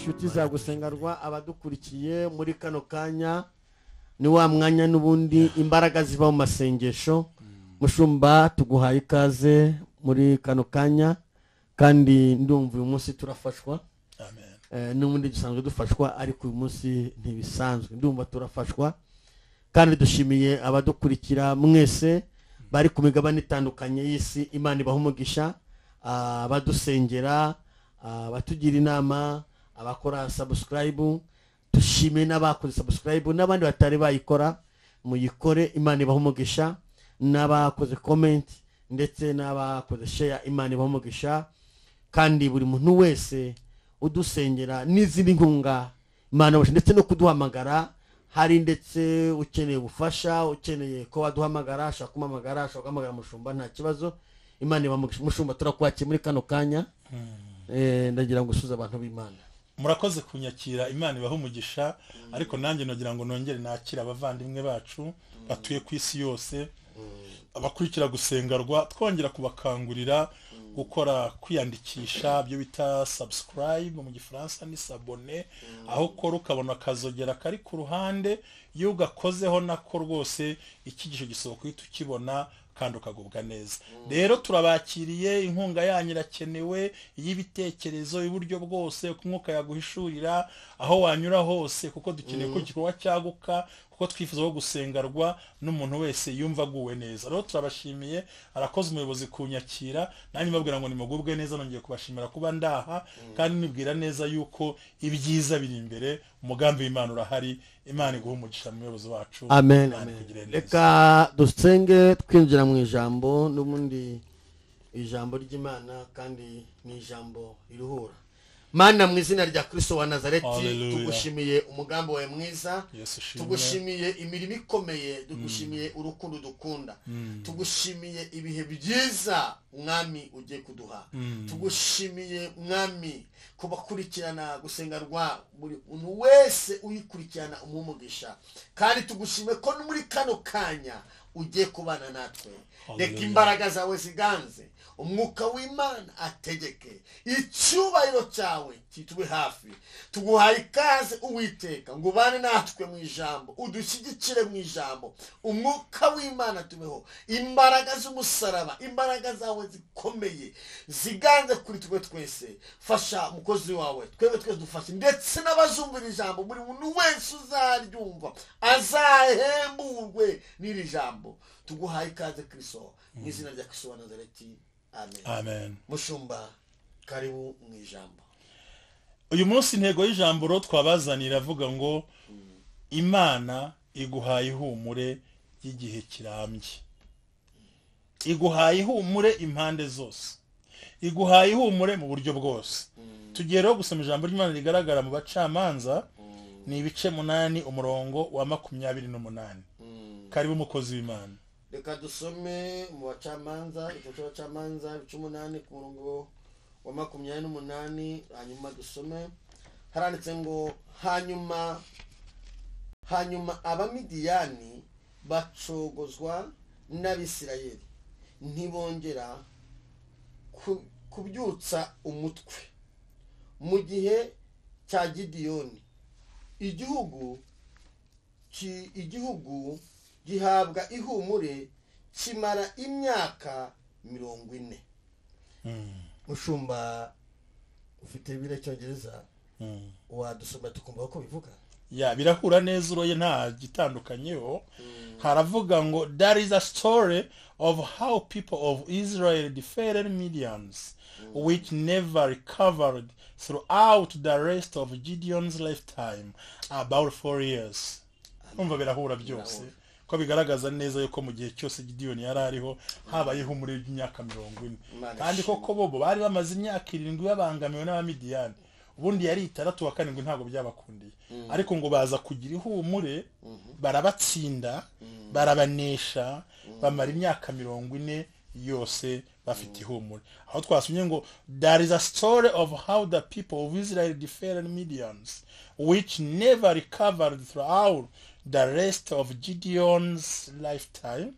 inshuti za gusengerwa abadukurikiye muri kano kanya ni wa mwanya n'ubundi imbaraga ziva mu masengesho. Mushumba tuguhaye ikaze muri kano kanya kandi ndumva uyu munsi turafashwa. Amen. N'ubundi dusanzwe dufashwa ariko uyu munsi ntibisanzwe, ndumva turafashwa kandi dushimiye abadukurikira mwese bari ku migabane itandukanye y'isi. Imana ibaha umugisha, abadusengera, abatugira inama, abakora subscribe. Dushimiye n'abakoze subscribe n'abandi batari bayikora, muyikore. Imana ibaha umugisha, n'abakoze comment ndetse n'abakoze share. Imana ibaha umugisha kandi buri muntu wese udusengera n'izindi nkunga Imana bose, ndetse no kuduhamagara. Hari ndetse ukeneye ubufasha, ukeneye ko waduhamagara, ashaka kumamagara, ashaka guhamagara Mushumba, nta kibazo. Imana ibaha umugisha. Mushumba turakwakiye muri kano kanya. Ndagira ngo usuze abantu b'Imana. Murakoze kunyakira. Imana ibaha umugisha. Ariko nanjye nogira ngo nongere nakira abavandimwe bacu batuye ku isi yose, abakurikira gusengerwa, twongera kubakangurira gukora kwiyandikisha, byo bita subscribe mu gifaransa ni s'abonner, aho ukora ukabona akazogera kari ku ruhande. Iyo ugakozeho nako rwose ikigisho gisohoka uhita ukibona kandi ukagubwa neza. Rero turabakiriye, inkunga yanyu irakenewe, y'ibitekerezo, iburyo bwose, umwuka yaguhishurira aho wanyura hose, kuko dukeneye ko igikorwa cyaguka, kuko twifuza ko gusengerwa n'umuntu wese yumva aguwe neza. Rero turabashimiye, arakoze umuyobozi kunyakira, nanjye mbabwira ngo nimugubwe neza. Nongeye kubashimira kuba ndaha kandi nibwira neza yuko ibyiza biri imbere, umugambi w'Imana urahari. Imana iguha umugisha umuyobozi wacu. Amen, amen. Reka dusenge twinjira mu ijambo, n'ubundi ijambo ry'Imana kandi ni ijambo riruhura. Mana, mu izina rya Kristo wa Nazareti, tugushimiye umugambi wawe mwiza, tugushimiye imirimo ikomeye, tugushimiye urukundo dukunda, tugushimiye ibihe byiza mwami ugiye kuduha, tugushimiye mwami kubakurikirana gusengerwa, buri umuntu wese uyikurikirana umumugisha, kandi tugushimiye ko muri kano kanya ugiye kubana natwe. Reka imbaraga zawe ziganze, umwuka w'Imana ategeke, icyubahiro cyawe kitube hafi. Tuguhaye ikaze Uwiteka, ngo ubane natwe mu ijambo, udushyigikire mu ijambo. Umwuka w'Imana tubeho, imbaraga z'umusaraba, imbaraga zawe zikomeye ziganze kuri twe twese. Fasha umukozi wawe, twebwe twese dufashe, ndetse n'abazumvira ijambo, buri muntu wese uzaryumva azahemburwe n'iri jambo. Tuguhaye ikaze Kristo, mu izina rya Kristo wa Nazareti. Amen. Amen. Mushumba, karibu mu ijambo. Uyu munsi intego y'ijambo ro twabazanira avuga ngo Imana iguhaye ihumure y'igihe kirambye. Iguhaye ihumure impande zose, iguhaye ihumure mu buryo bwose. Tugiye rero gusoma ijambo ry'Imana rigaragara mu Bacamanza, ni ibice 8 umurongo wa 28. Karibu mukozi w'Imana. Reka dusome mu Bacamanza, igice cy'Abacamanza 18 ku murongo wa 28. Hanyuma dusome, haranditse ngo hanyuma Abamidiyani bacogozwa n'Abisirayeli, ntibongera kubyutsa umutwe. Mu gihe cya Gideyoni igihugu gihabwa ihumure, kimara imyaka 40. Mushumba, ufite bire cyongereza, wadusoma tukumva ko bivuga? Ya, birahura neza, uroye nta gitandukanyeho. Haravuga ngo there is a story of how people of Israel defeated Midians, which never recovered throughout the rest of Gideon's lifetime, about 4 years. Umva birahura byose, ko bigaragaza neza yuko mu gihe cyose Gideon yari ariho habayeho umuri w'imyaka 40, kandi koko bobo bari bamaze imyaka 7 babangamiwe n'Abamidiyani. Ubundi yari 6 wa 7 ntago byabakundiye, ariko ngo baza kugira ihumure, barabatsinda, barabanesha, bamara imyaka 40 yose bafite ihumure. Aho twasumye ngo there is a story of how the people of Israel defeated Midians, which never recovered throughout the rest of Gideon's lifetime,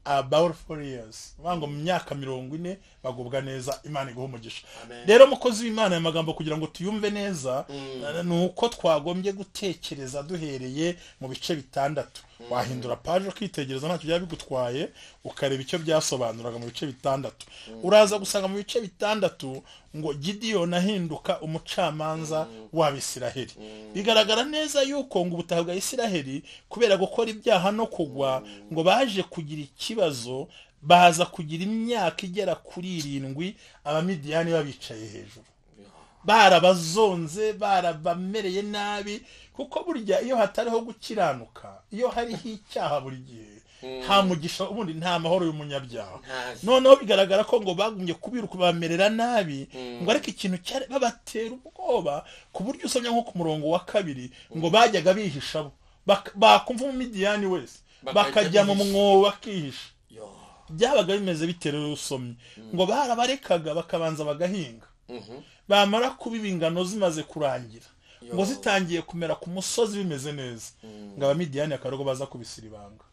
about 4 years bango mu myaka 40 bagubwa neza. Imana iguha umugisha. Amen. Rero mukozi w'Imana ya magambo kugira ngo tuyumve neza nuko twagombye gutekereza duhereye mu bice bitandatu. Wahindura page ukitegereza ntacyo byaba bigutwaye ukareba icyo byasobanuraga mu bice bitandatu. Uraza gusanga mu bice bitandatu ngo Gideon ahinduka umucamanza w'Abisiraheli. Bigaragara neza yuko ngo ubutaha bwa Isiraheli kubera gukora ibyaha no kugwa ngo baje kugira ikibazo, baza kugira imyaka igera kuri 7 abamidiyani babicaye hejuru, barabazonze, barabamereye nabi. Kuko burya iyo hatariho gukiranuka, iyo hariho icyaha buri gihe nta mugisha, ubundi nta mahoro y'umunyabyaha. Noneho bigaragara ko ngo bagumye kubiruka bamerera nabi, ngo ariko ikintu cyari babatera ubwoba ku buryo usomye nko ku murongo wa 2 ngo bajyaga bihisha, bakumva umumidiyani wese bakajya mu mwobo bakihisha. Byabaga bimeze bitera usomye ngo barabarekaga bakabanza bagahinga, bamara kubiba ingano zimaze kurangira, ngo zitangiye kumera ku musozi bimeze neza, ngo abamidiyani akarogo baza kubisira ibanga.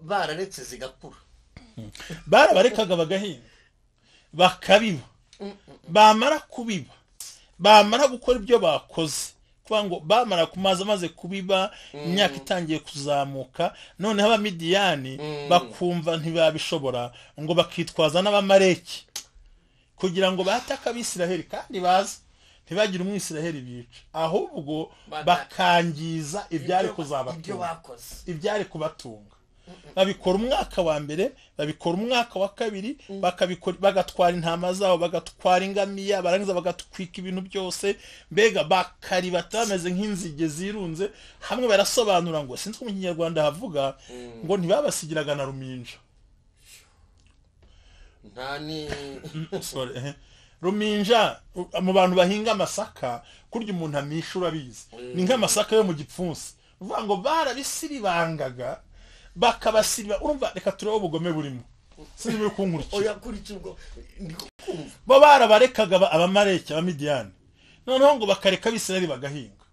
Bararetse zigakura, barabarekaga bagahinga bakabiba, bamara kubiba, bamara gukora ibyo bakoze, kuba ngo bamara kumaza maze kubiba imyaka itangiye kuzamuka, none abamidiyani bakumva ntibabishobora, ngo bakitwaza n'abamareki kugira ngo bataka Abisiraheli, kandi baza ntibagire umwisiraheli bica, ahubwo bakangiza ibyari kuzabatunga, ibyari kubatunga. Babikora umwaka wa mbere, babikora umwaka wa 2, bakabikora bagatwara intama zabo, bagatwara ingamiya, barangiza bagatwika ibintu byose, mbega bakari batameze nk'inzige zirunze hamwe. Barasobanura ngo sinzi ko mu Kinyarwanda havuga ngo ntibabasigiraga na ruminja. Ntani sorry, ruminja mu bantu bahinga amasaka, kurya umuntu amishura bize ni nk'amasaka yo mu gipfunsi, uvuga ngo barabisiribangaga bakabasiba. Urumva, reka turebe ubugome burimo, sinzi byo kunkurikira. Oya kurikirwa ndikumva. Bo barabarekaga abamareki abamidiyani, noneho ngo bakareka Abisiraheli bagahinga,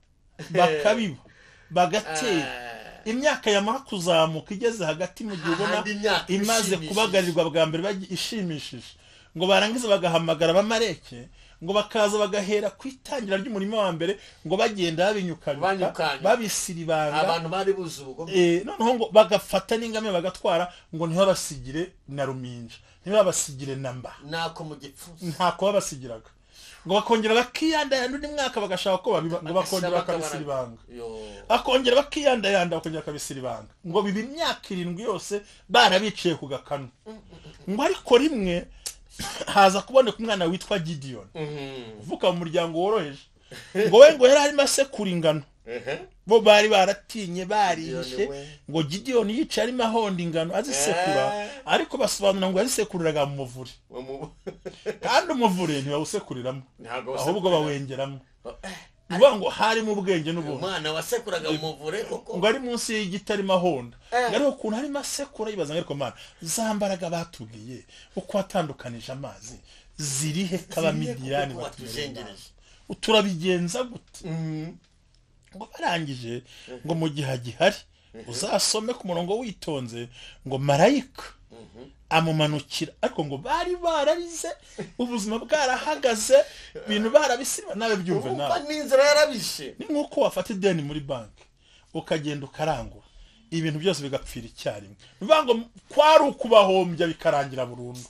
bakabiba, bagatera. Imyaka yamara kuzamuka igeze hagati mu gihe ubona imaze kubagarirwa bwa mbere ishimishije, ngo barangiza bagahamagara abamareki, ngo bakaza bagahera ku itangira ry'umurimo wa mbere, ngo bagenda babinyukana babisiribanga abantu bari buze ubugome. Noneho ngo bagafata n'ingame bagatwara, ngo ntibabasigire na ruminja, ntibabasigire namba, nako mu gipfusi ntako babasigiraga. Ngo bakongera bakiyandayanda undi mwaka bagashaka ko babiba, ngo bakongera bakabisiribanga, akongera bakiyandayanda bakongera bakabisiribanga, ngo biba imyaka 7 yose barabiciye ku gakanu. Ngo ariko rimwe haza kuboneka umwana witwa Gideon, uvuka mu muryango woroheje, ngo we ngo yari arimo asekura ingano. Bo bari baratinye barihishe, ngo Gideon yicaye arimo ahonda ingano azisekura, ariko basobanura ngo yazisekuriraga mu muvure, kandi umuvure ntibawusekuriramo, ahubwo bawengeramo. Uvuga ngo hari mu bwenge n'ubuntu. Umwana wasekuraga mu muvure koko, ngo ari munsi y'igiti arimo ahonda, ngari ukuntu harimo asekura, yibaza ariko Mana zambaraga batubwiye uko watandukanije amazi zirihe k'abamidiyani batuzengereje, turabigenza gute? Ngo barangije ngo mu gihe gihari uzasome ku murongo witonze, ngo marayika amumanukira, ariko ngo bari bararize, ubuzima bwarahagaze, ibintu barabisiba. Nawe byumve nawe, n'inzira yarabishe. ni nkuko wafata ideni muri banki ukagenda ukarangura, ibintu byose bigapfira icyarimwe. Bivuga ngo kwari ukubahombya bikarangira burundu,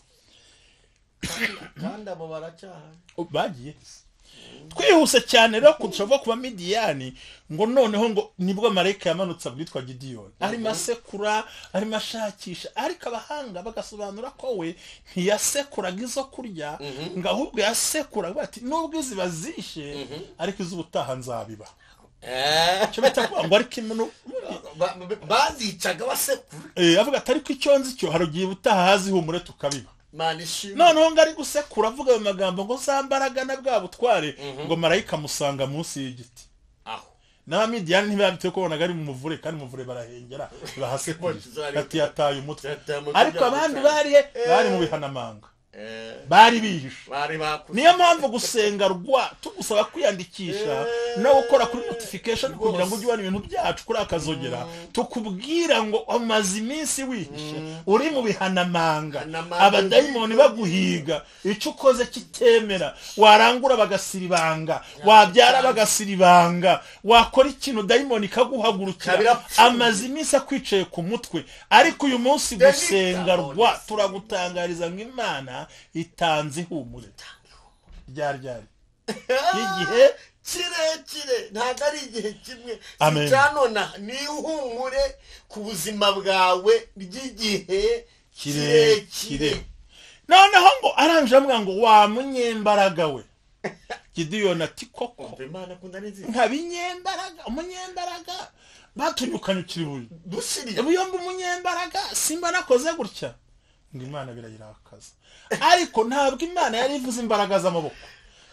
kandi abo baracyaha bagiye twihuse cyane. Rero kushobora kuba Midiyani, ngo noneho ngo nibwo marayika yamanutse abwitwa Gideon, arimo asekura, arimo ashakisha, ariko abahanga bagasobanura ko we ntiyasekuraga izo kurya, ngo ahubwo yasekuraga bati nubwo izi bazishe, ariko iz'ubutaha nzabiba. Cyo bita ngo ariko imunu bazicaga basekura, avuga ati ariko icyo nzi cyo harugiye ubutaha hazihumure tukabiba. Manishimwe noneho ngo ari gusekura avuga ayo magambo ngo zambaraga na bwa butware, ngo marayika musanga munsi y'igiti. N'abamidiyani ntibabitewe ko bonaga ari mu muvure, kandi mu muvure barahengera bahasekura, ati yataye umutwe. Ariko abandi bari mu bihanamanga, bari bihishe. bari bakuze. Niyo mpamvu gusenga tugusaba kwiyandikisha no gukora kuri notification kugira ngo ujye ubona ibintu byacu kuri akazogera, tukubwira ngo amaze iminsi wihishe, uri mu bihanamanga, abadayimoni baguhiga, icyo ukoze kitemera, warangura bagasiribanga, wabyara bagasiribanga, wakora ikintu dayimoni kaguhagurukira, amaze iminsi akwicaye ku mutwe. Ariko uyu munsi gusenga turagutangariza ngo Imana itanze ihumure. Ryari igihe kirekire, ntabwo ari igihe kimwe. Amen. Cyanona ni ihumure ku buzima bwawe ry'igihe kirekire. Noneho ngo aranje amwe ngo wa munyembaraga we. Gideyoni ati koko nka binyembaraga, umunyembaraga batunyukanyukira ibuye dusiriye buyomba umunyembaraga, simba nakoze gutya ngo Imana birayirakaza. Ariko ntabwo Imana yari ivuze imbaraga z'amaboko,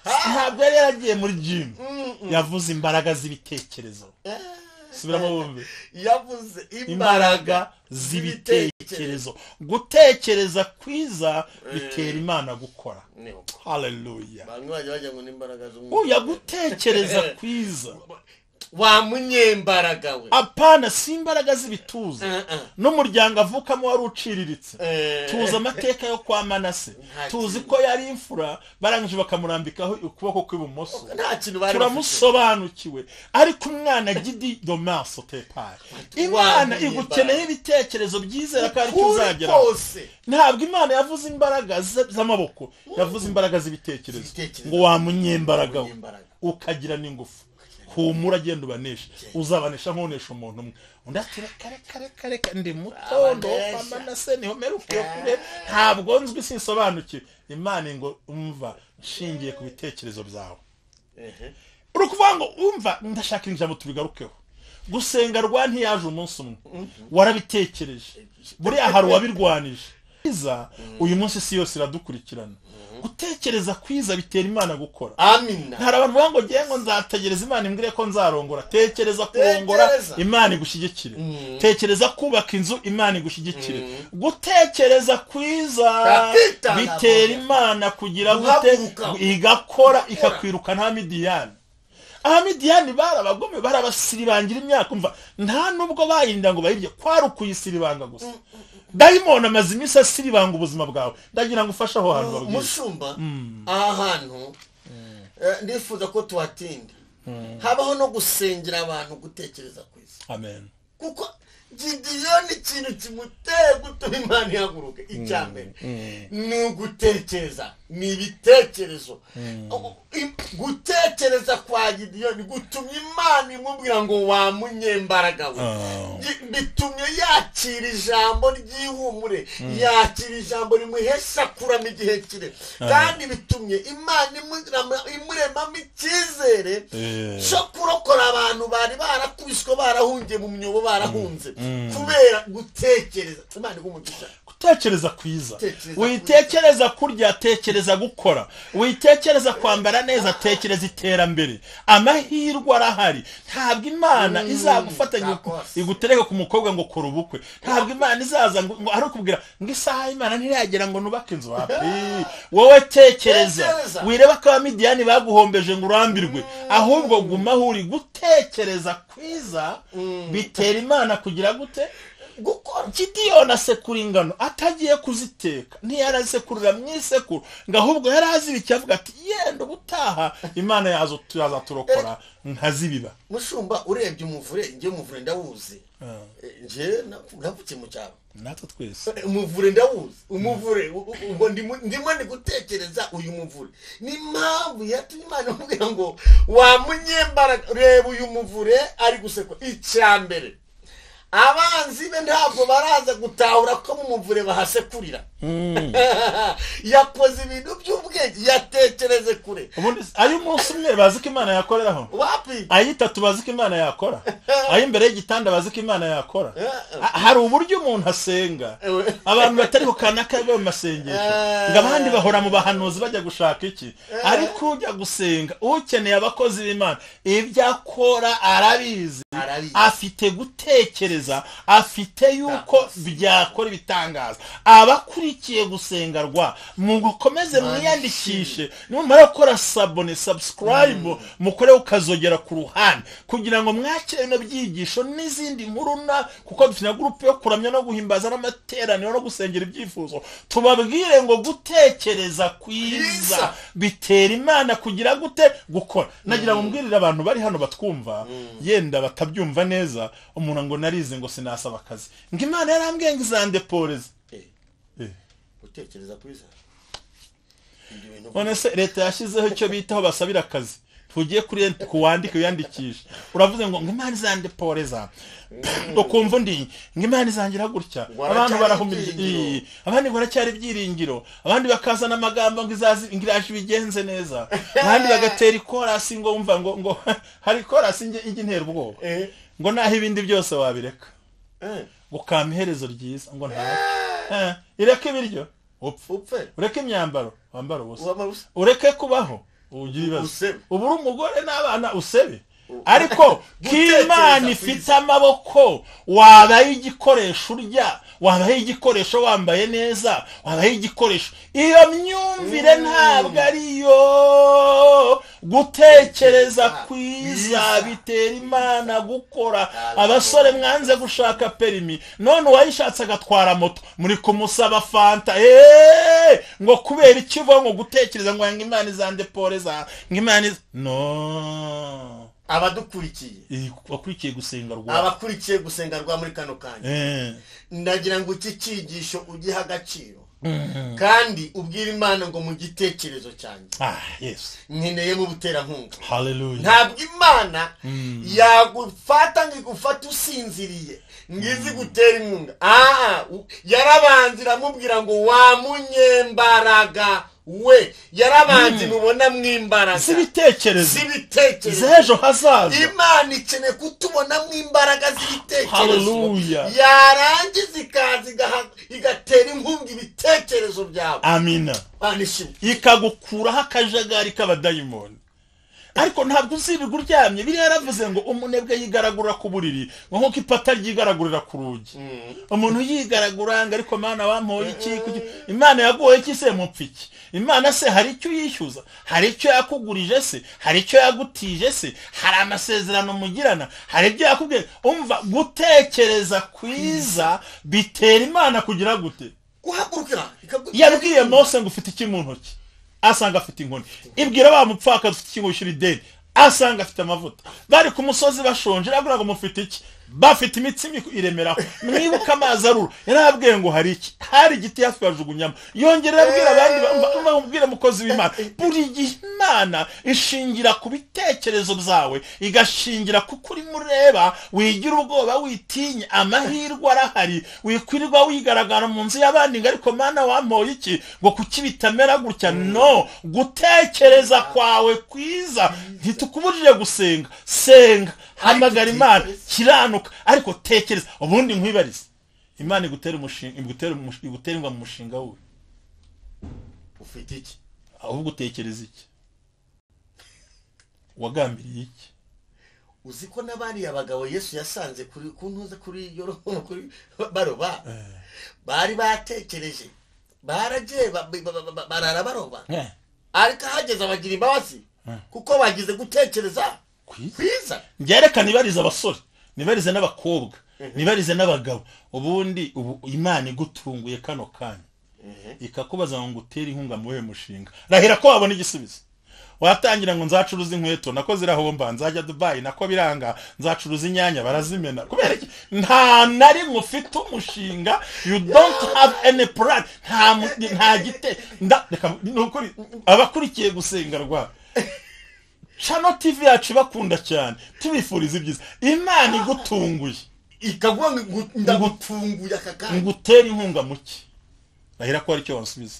ntabwo yari yaragiye muri gym, yavuze imbaraga z'ibitekerezo. Subiramo bumve, yavuze imbaraga z'ibitekerezo. Gutekereza kwiza bitera Imana gukora. Haleluya. bamwe bajya ngo n'imbaraga z'umwuka. Uya gutekereza kwiza wa munyembaraga we. Apana si imbaraga z'ibituza. N'umuryango avukamo wari uciriritse. Tuzi amateka yo kwa Manase, tuzi ko yari imfura, barangije bakamurambikaho ukuboko kw'ibumoso, nta kintu bari turamusobanukiwe. Ariko umwana Gidi Domaso Tepaye, Imana igukeneye ibitekerezo byizera ko ari cyo uzagera. Ntabwo Imana yavuze imbaraga z'amaboko, yavuze imbaraga z'ibitekerezo. Ngo wa munyembaraga we ukagira n'ingufu, humura agenda ubanesha, uzabanesha nk'unesha umuntu umwe. Undi ati reka ndi mutondo kwa Manase niho merukiye kure, ntabwo nzwi sinsobanukiwe. Imana ngo umva nshingiye ku bitekerezo byawe. Uri kuvuga ngo umva ndashaka ijambo tubigarukeho. Gusenga ntiyaje umunsi umwe, warabitekereje. Buriya hari uwabirwanije. Uyu munsi si yose iradukurikirana. Gutekereza kwiza bitera Imana gukora. Amina. Hari abantu bavuga ngo ngiye ngo nzategereza Imana imbwire ko nzarongora. Tekereza kurongora, Imana igushyigikire. Tekereza kubaka inzu, Imana igushyigikire. Gutekereza kwiza bitera Imana kugira gute igakora, ikakwiruka nta Midiyani. Midiyani barabagome, barabasiribangira imyaka, umva nta nubwo bayirinda ngo bayirye, kwari ukuyisiribanga gusa. Dayimoni amaze iminsi asiribanga ubuzima bwawe. Ndagira ngo ufashe aho hantu babwiye. Mushumba, aha hantu ndifuza ko tuhatinda. Habaho no gusengera abantu gutekereza kwiza. Amen. Kuko Gideyoni ikintu kimuteye gutuma Imana ihaguruka icyambere ni ugutekereza, ni ibitekerezo. Gutekereza kwa Gideyoni gutumye Imana imubwira ngo wa munyembaraga we. Bitumye yakira ijambo ry'ihumure, yakira ijambo rimuhesha kurama igihe kire, kandi bitumye Imana imuremamo icyizere cyo kurokora abantu bari barakubiswe, barahungiye mu myobo, barahunze kubera gutekereza. Imana igumugisha. Gutekereza kwiza, witekereza kurya, tekereza gukora, witekereza kwambara neza, tekereza iterambere. Amahirwe arahari. Ntabwo Imana izagufatanya igutereka ku mukobwa ngo kora ubukwe. Ntabwo Imana izaza ngo ari ukubwira ngo isaha Imana ntiragera ngo nubake inzu. Wowe tekereza, wireba ko Abamidiyani baguhombeje ngo urambirwe, ahubwo guma aho uri. Gutekereza kwiza bitera Imana kugira gute gukora. Gideyoni asekura ingano atagiye kuziteka, ntiyarasekurira mu isekuru, ngo ahubwo yarazi icyavuga ati yenda ubutaha Imana yazaturokora nkazibiba. Mushumba, urebye umuvure, ngiye umuvure ndawuzi. Nje navukiye mu cyaro. Natwe twese Umuvure ndawuzi. Umuvure ubwo ndimo ndi gutekereza uyu muvure. Ni mpamvu yatumye Imana imubwira ngo wa munyembaraga, reba uyu muvure ari gusekwa. Icyambere, abanzi be ntabwo baraza gutahura ko mu muvure bahasekurira. Yakoze ibintu by'ubwenge, yatekereze kure. ubundi ayo munsi umwe bazi ko Imana yakoreraho, Wapi? ayitatu bazi ko Imana yakora, ayo imbere y'igitanda bazi ko Imana yakora. Hari uburyo umuntu asenga, abantu batari kukanaka mu masengesho, ngo abandi bahora mu bahanuzi bajya gushaka iki. Ariko ujya gusenga ukeneye abakozi b'Imana, ibyo akora arabizi, afite gutekereza gutekereza afite yuko byakora ibitangaza. Abakurikiye gusengerwa mukomeze mwiyandikishe, nimumara gukora subscribe mukore ukazogera ku ruhande kugira ngo mwakire no byigisho n'izindi nkuru kuko dufite groupe yo kuramya no guhimbaza n'amateraniro no gusengera ibyifuzo. Tubabwire ngo gutekereza kwiza bitera Imana kugira gute gukora. Nagira ngo mbwirire abantu bari hano batwumva yenda batabyumva neza, umuntu ngo narize ngo sinasaba akazi, ngo Imana yarambwiye ngo izandeporeza. Gutekereza kwiza none se leta yashyizeho icyo bitaho basabira akazi, tugiye kuri kuwandika uyandikisha, uravuze ngo Imana izandeporeza, ukumva undi ngo Imana izangira gutya, abantu barahumirije, abandi baracyari byiringiro, abandi bakazana amagambo ngo ingiraje bigenze neza, abandi bagatera ikorasi ngo umva ngo hari ikorasi ingi ntera ubwoba, ngo naho ibindi byose wabireka gukama iherezo ryiza, ngo nta ireke ibiryo upfe, ureke imyambaro wambara ubusa, ureke kubaho ugira ibibazo, ubura umugore n'abana usebe, ariko k'Imana ifite amaboko wabaye igikoresho urya, wabaye igikoresho wambaye neza, wabaye igikoresho. Iyo myumvire ntabwo ariyo gutekereza kwiza bitera Imana gukora. Abasore mwanze gushaka perimi, none uwayishatse agatwara moto muri kumusaba fanta, ngo kubera ikivuga ngo gutekereza ngo Imana izandeporeza, ngo Imana no. Abadukurikiye bakurikiye gusengerwa, abakurikiye gusengerwa muri kano kanya, ndagira ngo iki cyigisho ugiha agaciro kandi ubwira Imana ngo mu gitekerezo cyanjye nkeneye mu buterankunga. Hallelujah. Ntabwo Imana yagufata ngo igufate usinziriye ngizi gutera inkunga, yarabanza iramubwira ngo wa munyembaraga we, yarabanze mubona mwimbaraga z'ibitekerezo z'ejo hazaza. Imana ikeneye kutubona mwimbaraga z'ibitekerezo. Hallelujah. Yarangiza ikazi igatera inkunga ibitekerezo byawe. Amina. Ikagukuraho akajagari k'abadayimoni. Ariko ntabwo uzirirwa uryamye. Biriya yaravuze ngo umunebwe yigaragura ku buriri nk'uko ipata ryigaragurira ku rugi. Umuntu yigaragura ngo ariko Mana wampoye iki? Imana yaguhoye iki se mupfiki? Imana se hari icyo yishyuza? Hari icyo yakugurije se? Hari icyo yagutije se? Hari amasezerano mugirana? Hari ibyo yakubwiye? Umva, gutekereza kwiza bitera Imana kugira gute? Guhagurukira. Yabwiye Mose ngo ufite iki mu ntoki? Asanga afite inkoni. Ibwira ba mupfaka ufite iki ngo ushyira ideni? Asanga afite amavuta. Bari ku musozi bashonje, aragura ngo mufite iki? Bafite imitsimi iremeraho. Mwibuka amazi arura. Yarabwiye ngo hari iki? Hari igiti hafi bajugunyamo. Yongerera abwira abandi bamubwira mukozi w'Imana, buri gihe Imana ishingira ku bitekerezo byawe, igashingira kuko uri mureba, wigira ubwoba witinya, amahirwe arahari, wikwirirwa wigaragara mu nzu y'abandi ngo ariko Mana wampoye iki? Ngo kuki bitamera gutya? No, gutekereza kwawe kwiza ntitukubujije gusenga. Senga, hamagara Imana, kiranuka, ariko tekereza. Ubundi nkwibarize, Imana igutera umushinga, iguterwa mu mushinga we, ufite iki? ahubwo utekereza iki? Wagambiriye iki? Uzi ko n'abari abagabo Yesu yasanze kuri kuntuza kuri yoroho kuri baroba, bari batekereje, baragiye barara baroba, ariko hageze abagira imbabazi kuko bagize gutekereza kwiza. Ngereka nibarize abasore, nibarize n'abakobwa, nibarize n'abagabo. Ubundi Imana igutunguye kano kanya ikakubaza ngo utere inkunga mu we mushinga, rahira ko wabona igisubizo. Watangira ngo nzacuruza inkweto, nako zirahomba, nzajya Dubai, nako biranga, nzacuruza inyanya barazimena. Kubera iki? Nta nari mufite umushinga, you don't have any plan. Nta gite reka nukuri abakurikiye gusengerwa Channel TV yacu bakunda cyane, tubifuriza ibyiza. Imana igutunguye ikavuga ngo ndagutunguye akakanya ngutera inkunga muki, rahira ko ari cyo wansubiza.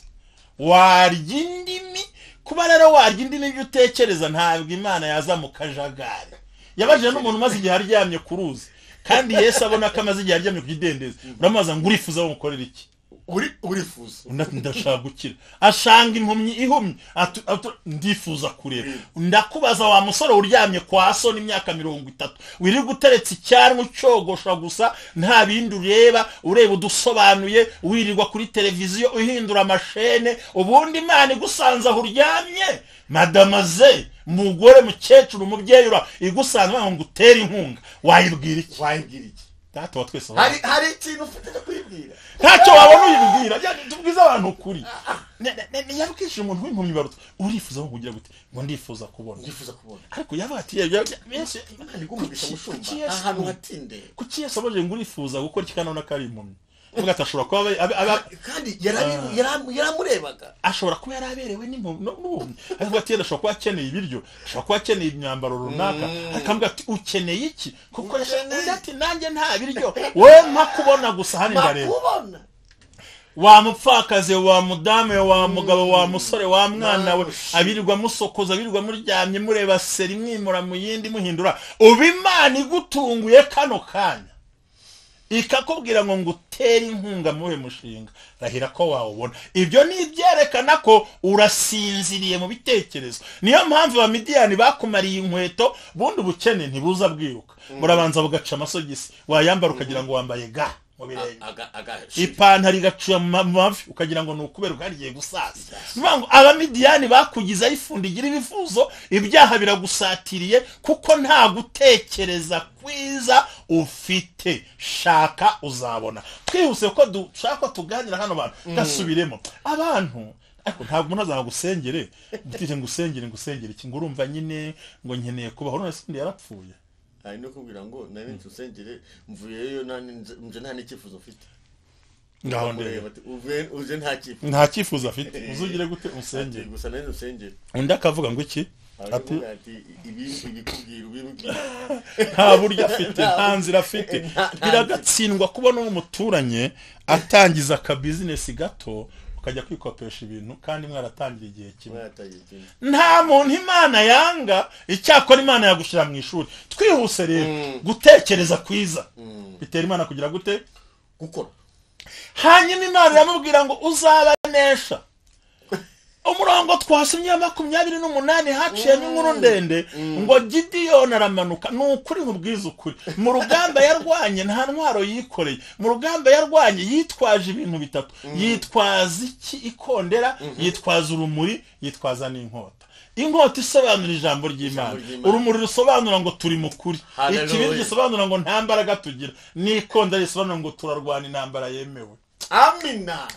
Warya indimi, kuba rero warya indimi ibyo utekereza, ntabwo Imana yaza mu kajagari. Yabajije n'umuntu maze igihe aryamye ku ruzi, kandi Yesu abona ko amaze igihe aryamye ku kidendezi, uramaza ngo urifuza wo mukorera iki? urifuza ndashaka gukira ashanga impumyi ihumye ndifuza kureba ndakubaza wa musore uryamye kwa so n'imyaka 30 wiri guteretse icyanwa cyogosha gusa nta bindi ureba udusobanuye wirirwa kuri televiziyo uhindura amashene ubundi Imana igusanza aho uryamye madamaze mugore mukecuru umubyeyi igusanza ngo utere inkunga wayibwira iki data wa twese hari ikintu ufite cyo kwibwira ntacyo wabona uyibwira tubwiza abantu ukuri yabwishije umuntu w'impumyi baruta urifuza kugira gute ngo ndifuza kubona ariko yabatiye menshi Imana igumugisha mushumba ahantu hatinde kuki yasobaje ngo urifuza gukora ikikanona kari impumyi vuga atashobora kuba kandi yaramurebaga ashobora kuba yaraberewe n'ubundi ariko ati ashobora kuba akeneye ibiryo ashobora kuba akeneye imyambaro runaka akambwa ati ukeneye iki kuko ati nanjye nta biryo wowe mpakubona gusa hani ndareba wa mupfakaze wa mudame wa mugabo wa musore wa mwana we abirirwa musokoza abirirwa muryamye mureba seri mwimura mu yindi muhindura ubimana igutunguye kano kanya ikakubwira ngo ngutere inkunga muhe mushinga rahira ko wawubona ibyo ni ibyerekana ko urasinziriye mu bitekerezo niyo mpamvu abamidiyani bakumariye inkweto bundi ubukene ntibuza bwiruka murabanza bugaca amasogisi wayambara ukagira ngo wambaye ga ipantaro igacuya mu mavi ukagira ngo nukubera ukariye gusaza ngo abamidiyani bakugiza ifundigira ibifuzo ibyaha biragusatiriye kuko nta gutekereza kwiza ufite shaka uzabona twihuse ko dushaka tuganira hano bantu gasubiremo abantu ariko ntabwo umuntu azagusengere mutije ngusengere iki ngurumva nyine ngo nkeneye kubaho none se yarapfuye ari no kubwira ngo nari nsengere mvuyeyo nje nta n'ikifuzo ufite ngaho ndebe uje nta kifuzo afite uzugire gute usengere gusa nari nsengere undi akavuga ngo iki ati ibikubwira ubibwira nta buryo afite nta nzira afite biragatsindwa kubona umuturanye atangiza ka business gato ukajya kwikopesha ibintu kandi mwaratangira igihe kimwe nta muntu Imana yanga icyakora Imana yagushira mu ishuri twihuse rero gutekereza kwiza bitera Imana kugira gute gukora hanyuma Imana yamubwira ngo uzabanesha umurongo twasomye 28 haciyemo inkuru ndende ngo Gideyoni aramanuka nukuri nkubwiza ukuri mu rugamba yarwanye nta ntwaro yikoreye mu rugamba yarwanye yitwaje ibintu bitatu yitwaza iki ikondera yitwaza urumuri yitwaza n'inkota inkota isobanura ijambo ry'Imana urumuri rusobanura ngo turi mukuri ikibindi gisobanura ngo nta mbaraga tugira n'ikondera risobanura ngo turarwana intambara yemewe amina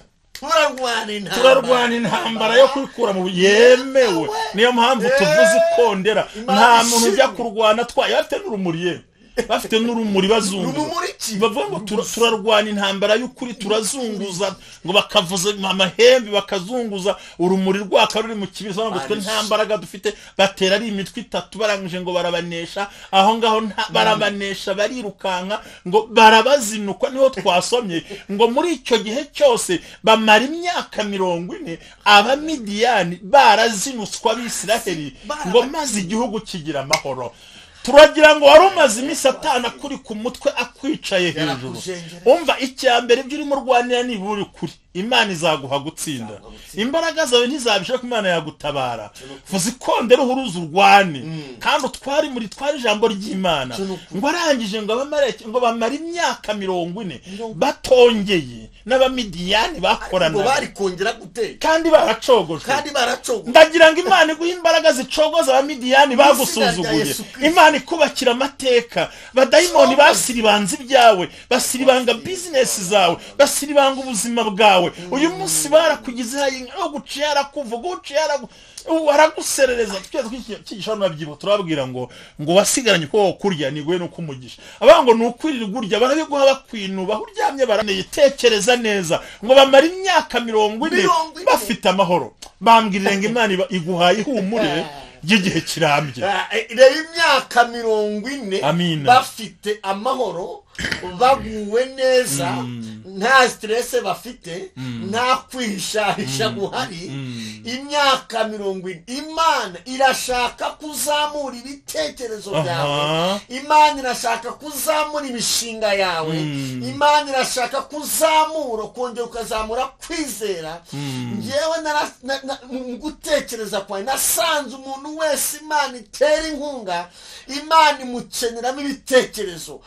turarwana intambara yo kwikura mu yemewe niyo mpamvu tuvuze ikondera nta muntu ujya kurwana twaye bafite n'urumuri yewe bafite n'urumuri bazunguza bavuga ngo turarwana intambara y'ukuri turazunguza ngo bakavuza amahembe bakazunguza urumuri rwaka ruri mu kibizo ngo twe nta mbaraga dufite batera ari imitwe itatu barangije ngo barabanesha aho ngaho barabanesha barirukanka ngo barabazinukwa niho twasomye ngo muri icyo gihe cyose bamara imyaka 40 abamidiyani barazinutswa b'Isiraheli ngo maze igihugu kigira amahoro turagira ngo wari umaze iminsi atana kuri ku mutwe akwicaye hejuru umva icyambere ibyo urimo rwanira niburi kuri Imana izaguha gutsinda imbaraga zawe ntizabisha ko Imana yagutabara vuza ikondera uhuruza urwane kandi twari ijambo ry'Imana ngo arangije ngo abamareke ngo bamara imyaka 40 batongeye n'abamidiyani bakorana ngo bari kongera gute kandi baracogoje ndagira ngo Imana iguha imbaraga zicogoza abamidiyani bagusuzuguye Imana ikubakira amateka badayimoni basiribanze ibyawe basiribanga business zawe basiribanga ubuzima bwawe uyu munsi barakugize aho gucira kuvuga ucira waraguserereza twikigishano nabyibo turabwira ngo wasigaranye ko kurya nigwe no kumugisha abango nukwirira gurya barabiguha bakwinuba uryamye baraneye tekereza neza ngo bamara imyaka 40 bafite amahoro bambwirire ngo Imana iguhaye ihumure y'igihe kirambye rero imyaka 40 bafite amahoro baguwe neza nta stress bafite nta kwishahisha guhari imyaka 40 Imana irashaka kuzamura ibitekerezo byawe Imana irashaka kuzamura imishinga yawe Imana irashaka kuzamura kongera ukazamura kwizera ngewe mu gutekereza kwawe nasanze umuntu wese Imana itera inkunga Imana imukeneramo ibitekerezo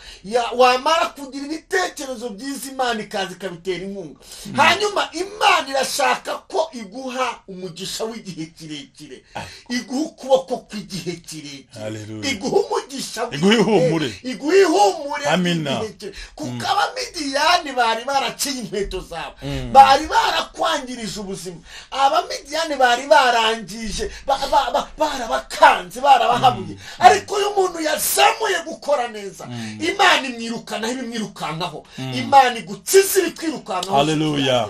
wamara kugira ibitekerezo byiza Imana ikaza ikabitera inkunga hanyuma Imana irashaka ko iguha umugisha w'igihe kirekire iguha ukuboko kw'igihe kirekire iguha umugisha iguha ihumure amina kuko abamidiyani bari baraciye inkweto zabo bari barakwangirije ubuzima abamidiyani bari barangije barabakanze barabahabuye ariko uyu muntu yasamuye gukora neza Imana imwirukanaho ibimwirukankaho Imana igukiza ibikwirukankaho haleluya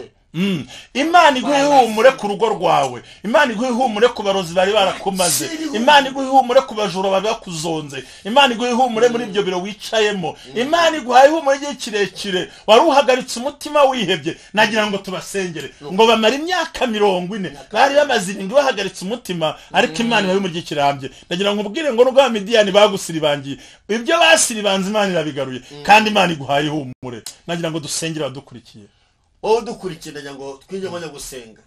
Imana iguhumure ku rugo rwawe Imana iguhumure ku barozi bari barakumaze Imana iguhumure ku bajura bari bakuzonze Imana iguhumure muri ibyo biro wicayemo Imana iguhumure igihe kirekire wari uhagaritse umutima wihebye nagira ngo tubasengere ngo bamara imyaka 40 bari bamaze irindi bahagaritse umutima ariko Imana ibaye mu gihe kirambye nagira ngo ubwire ngo n'ubwa Midiyani bagusiribangiye ibyo basiribanze Imana irabigaruye kandi Imana iguhaye ihumure nagira ngo dusengere badukurikiye dukurikiranya ngo twinjye bajya gusenga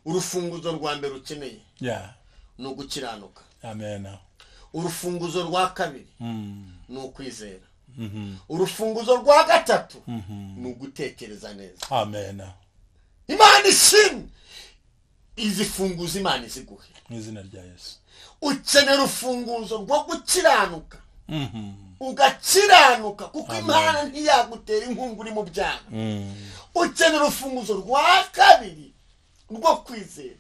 urufunguzo rwa mbere ukeneye ni ugukiranuka amen urufunguzo rwa kabiri ni ukwizera urufunguzo rwa gatatu ni ugutekereza neza amen Imana ishimwe izi funguzo Imana iziguhe mu izina rya Yesu ukenera urufunguzo rwo gukiranuka ugakiranuka kuko Imana ntiyagutera inkungu uri mu byaha ukenera urufunguzo rwa kabiri rwo kwizera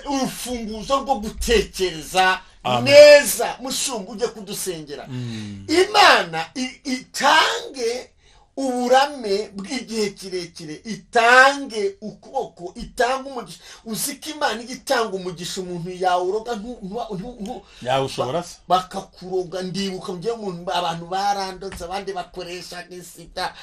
urufunguzo rwo gutekereza neza mushumba ujye kudusengera Imana itange uburame bw'igihe kirekire itange ukuboko itanga umugisha uzika Imana igitanga umugisha umuntu yawuroga yawushobora bakakuroga ndibuka ngiye umuntu abantu barandotse abandi bakoresha nk'isita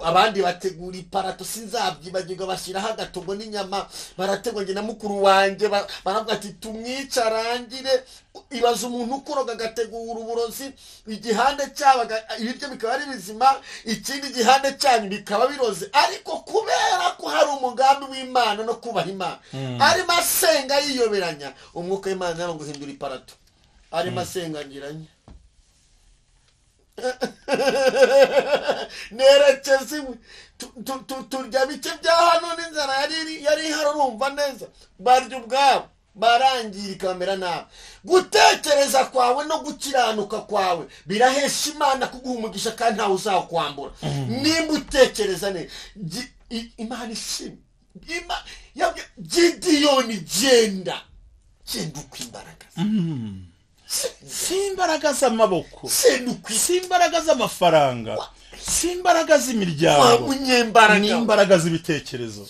abandi bategura iparato sinzabyibagirwa bashyiraho agatogo n'inyama barategwa nge na mukuru wanjye baravuga ati tumwicarangire ibaza umuntu ukuroga agategura uburozi igihande cyabaga ibiryo bikaba ari bizima ikindi igihande cyanyu bikaba biroze ariko kubera ko hari umugambi w'Imana no kubaha Imana arimo asenga yiyoberanya umwuka w'Imana nawe ngo hindura iparato arimo asengangiranye nerekeze turya bike bya hano n'inzara yari harumva neza barya ubwabo barangirika bamera nabi gutekereza kwawe no gukiranuka kwawe birahesha Imana kuguha umugisha kandi ntawe uzakwambura nimba utekereza neza Imana ishimwe Gideyoni genda uko imbaraga si imbaraga z'amaboko si imbaraga z'amafaranga si imbaraga z'imiryango ni imbaraga z'ibitekerezo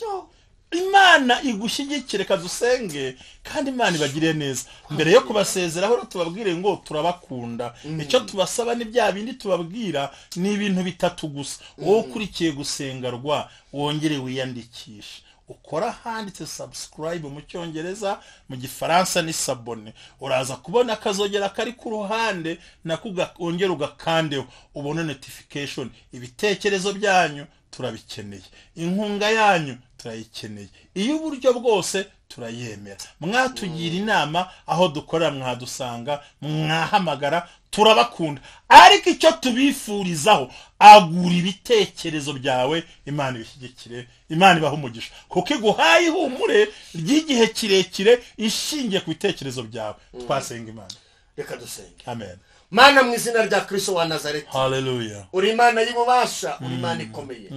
Imana igushyigikire kadusenge kandi Imana ibagire neza mbere yo kubasezeraho tubabwire ngo turabakunda icyo tubasaba ni bya bindi tubabwira ni ibintu bitatu gusa wowe ukurikiye gusengerwa wongere wiyandikishe ukora handitse subscribe mu cyongereza mu gifaransa ni s'abonner uraza kubona akazogera kari ku ruhande nakugongera ugakandeho ubone notification ibitekerezo byanyu turabikeneye inkunga yanyu turayikeneye iyo uburyo bwose turayemera mwatugira inama aho dukora mwadusanga mwahamagara turabakunda ariko icyo tubifurizaho agura ibitekerezo byawe Imana ibishyigikire Imana ibaha umugisha kuko iguhaye ihumure ry'igihe kirekire ishingiye ku bitekerezo byawe twasenga Imana reka dusenge amen Mana mu izina rya Kristo wa Nazareti haleluya uri Imana y'ububasha uri Imana ikomeye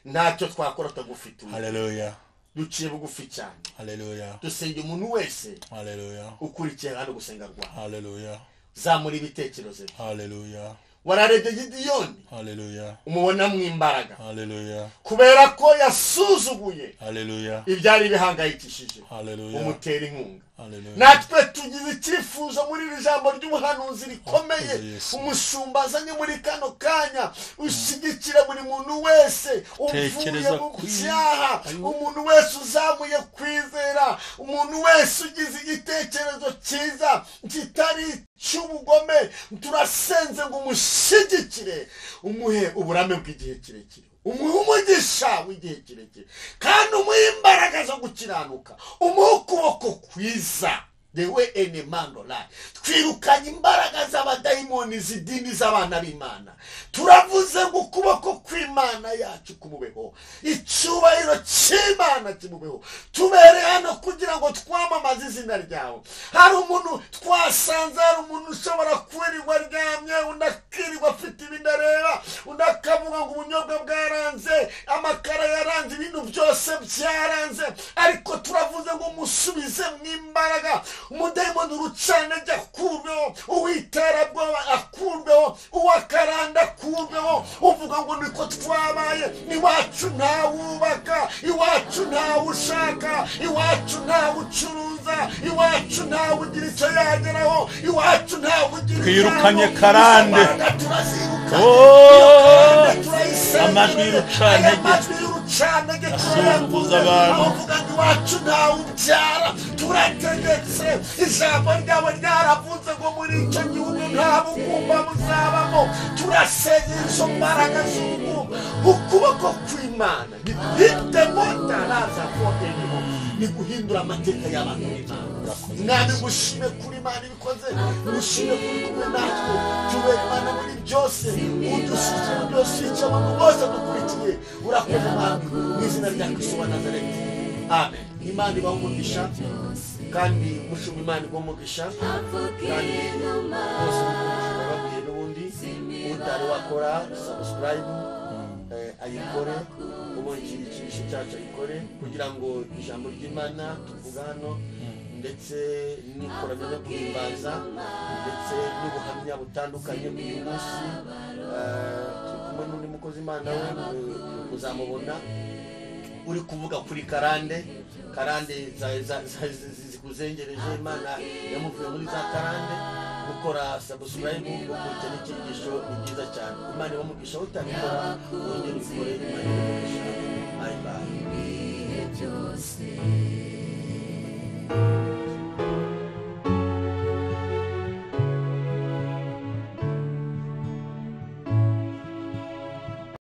ntacyo twakora tugufitiye haleluya duciye bugufi cyane haleluya dusenge umuntu wese haleluya ukurikiye hano gusenga rwa haleluya zamura ibitekerezo haleluya wararebye Gideyoni haleluya umubona mu imbaraga haleluya kubera ko yasuzuguye haleluya ibyari bihangayikishije haleluya umutera inkunga Hallelujah. natwe tugize icyifuzo muri iri jambo ry'ubuhanuzi rikomeye Yes. umushumba azanye muri kano kanya ushyigikira buri muntu wese uvuye Tekereza mu kuri- byaha umuntu wese uzamuye kwizera umuntu wese ugize igitekerezo cyiza kitari cy'ubugome turasenze ngo umushyigikire umuhe uburame bw'igihe kirekire umuhe umugisha w'igihe kirekire kandi umuhe imbaraga zo gukiranuka umuhe ukuboko kwiza dewe ene mandolari twirukanye imbaraga z'abadayimoni zidini z'abana b'Imana turavuze ngo ukuboko kw'Imana yacu kumubeho icyubahiro cy'Imana kimubeho tubere hano kugira ngo twamamaze izina ryawe hari umuntu twasanze hari umuntu ushobora kwirirwa aryamye undi akirirwa afite ibindi areba undi akavuga ngo ubunyobwa bwaranze amakara yaranze ibintu byose byaranze ariko turavuze ngo musubize mu imbaraga umudayimoni urucanege akurweho uwiterabwoba akurweho uwakaranda akurweho uvuga ngo niko twabaye iwacu ntawubaka iwacu ntawushaka iwacu ntawucuruza iwacu ntawugira icyo yageraho iwacu ntawugira twirukanye karande amajwi y'urucanege asumbuza abantu avuga ngo iwacu ntawubyara turategetse ijambo ryawe ryaravuze ngo muri icyo gihugu nta bugumba buzabamo turasengera izo mbaraga z'ubugumba ukuboko kw'Imana nitebotaraza koherimo ni guhindura amateka y'abantu b'Imana mwami gushime kuri Imana ibikoze gushime kuri kumwe natwe tube Imana muri byose udushyikira byose icyo abantu bose dukurikiye urakoze mwami mu izina rya Kristo wa Nazareti amen Imana ibaha umugisha kandi mushuma Imana ibaha umugisha kandi bose babwiye n'ubundi utari wakora subscribe ayikore ubu ikigisho cyacu ayikore kugira ngo ijambo ry'Imana tuvuga hano ndetse n'ikorana no guhimbaza ndetse n'ubuhamya butandukanye uyu munsi turi kumwe n'undi mukozi Imana we muzamubona uri kuvuga kuri karande zikuzengereje Imana yamuvuye muri za karande gukora subscribe gukurikira n'icyigisho ni byiza cyane Imana ibamugisha utabikora wongere ubikore Imana ibamugisha bye bye